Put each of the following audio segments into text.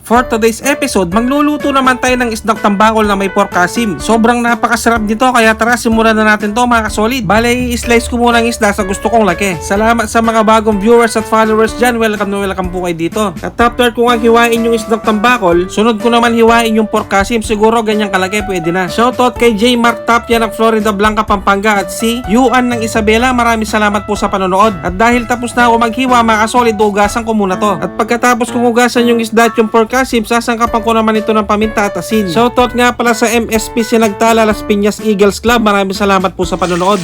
For today's episode, magluluto naman tayo ng isdang tambakol na may pork asim. Sobrang napakasarap nito kaya tara simulan na natin to mga kasolid. Bale, i-slice ko muna ang isda sa gusto kong laki. Salamat sa mga bagong viewers at followers dyan. Welcome na welcome po kayo dito. At after ko nga hiwain yung isdang tambakol, sunod ko naman hiwain yung pork asim. Siguro ganyang kalaki pwede na. Shoutout kay J. Mark Tapia ng Florida Blanca, Pampanga at si Yuan ng Isabela. Maraming salamat po sa panonood. At dahil tapos na ako maghiwa mga kasolid, ugasan ko muna to. At pagkatapos kong ugasan yung isda at yung pork asim, sasangkapan ko naman ito ng paminta at asin. Shoutout nga pala sa MSP Sinagtala Las Piñas Eagles Club. Maraming salamat po sa panonood.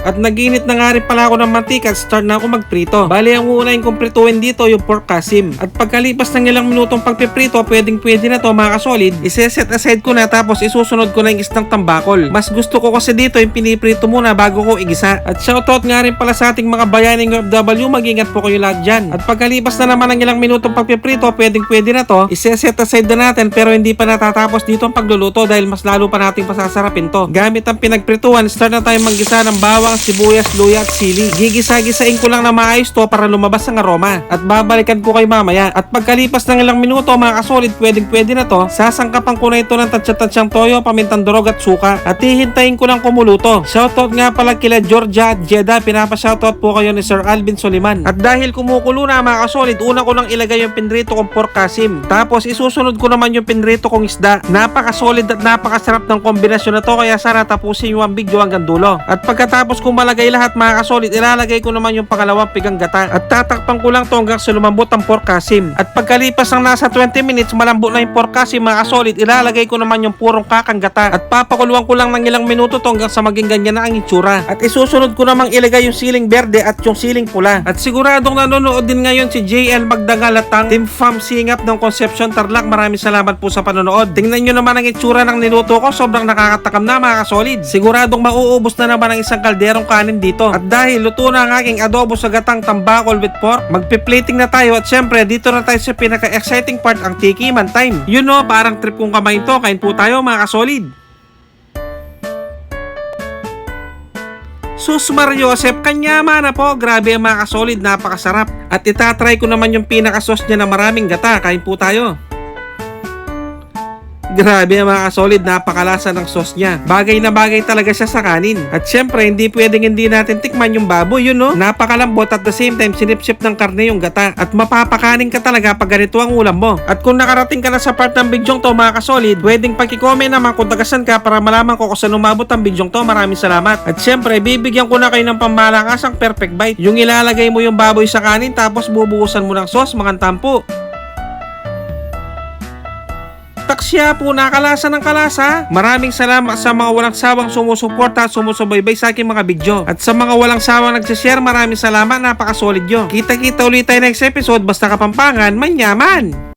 At naginit na nga rin pala ako ng mantika at start na ako magprito. Bali, ang uunahin kong prituin dito yung pork asim. At pagkalipas ng ilang minutong pagpiprito, pwede na to mga kasolid. Iseset aside ko na tapos isusunod ko na yung isdang tambakol. Mas gusto ko kasi dito yung piniprito muna bago ko igisa. At shoutout nga rin pala sa ating mga bayaning OFW, mag-ingat po kayo lahat dyan. At pagkalipas na naman ng ilang minutong pagpiprito, pwede na to. Iseset aside na natin pero hindi pa natatapos dito ang pagluluto dahil mas lalo pa nating pasasarapin to. Gamit ang pinagprituan, start na tayong maggisa ng bawang, sibuyas, luya at sili. Gigisa-gisain ko lang na maayos to para lumabas ang aroma. At babalikan ko kayo mamaya. At pagkalipas ng ilang minuto mga kasolid, pwede na to. Sasangkapan ko na ito ng tatsa-tatsyang toyo, pamintang durog at suka. At hihintayin ko lang kumuluto. Shoutout nga pala kila Georgia at Jeddah. Pinapa-shoutout po kayo ni Sir Alvin Soliman. At dahil kumukulo na mga kasolid, una ko lang ilagay yung pinrito kong pork asim. Tapos isusunod ko naman yung pinrito kong isda. Napaka-solid at napakasarap ng kombinasyon na to, kaya sana tapusin yung video hanggang dulo. At pagkatapos kung malagay lahat mga kasolid, ilalagay ko naman yung pangalawang pigang gata at tatakpan ko lang to hanggang sa lumambot ang pork asim. At pagkalipas ng nasa 20 minutes, malambot na yung pork asim mga kasolid, ilalagay ko naman yung purong kakang gata at papakuluan ko lang ng ilang minuto to hanggang sa maging ganyan na ang itsura. At isusunod ko namang ilagay yung siling berde at yung siling pula. At siguradong nanonood din ngayon si JL Magdangal at ang Team Farm Singap ng Concepcion Tarlac. Maraming salamat po sa panonood. Tingnan nyo naman ang itsura ng niluto ko, sobrang nakakatakam na mga kasolid. Siguradong mauubos na naman ang isang kalderong kanin dito. At dahil luto na ang aking adobo sa gatang tambakol with pork, magpi-plating na tayo at syempre dito na tayo sa pinaka-exciting part, ang tikiman time. You know, parang trip kong kamay ito. Kain po tayo mga kasolid. Sus Mario Joseph, kanyama na po. Grabe mga kasolid, napakasarap. At itatry ko naman yung pinaka-sauce niya na maraming gata. Kain po tayo. Grabe mga kasolid, napakalasa ng sauce niya. Bagay na bagay talaga siya sa kanin. At syempre, hindi pwedeng hindi natin tikman yung baboy, yun no? Napakalambot at the same time, sinipsip ng karne yung gata. At mapapakanin ka talaga pag ganito ang ulam mo. At kung nakarating ka na sa part ng bidyong to mga kasolid, pwedeng pag-comment naman kung tagasan ka para malaman ko kung saan umabot ang bidyong to. Maraming salamat. At syempre, bibigyan ko na kayo ng pambalakasang perfect bite. Yung ilalagay mo yung baboy sa kanin tapos bubuhusan mo ng sauce, mga tampo. Taksya po, nakalasa ng kalasa. Maraming salamat sa mga walang sawang sumusuporta at sumusubaybay sa aking mga video. At sa mga walang sawang nagsishare, maraming salamat, napakasolid nyo. Kita-kita ulit tayo next episode. Basta Kapampangan, manyaman!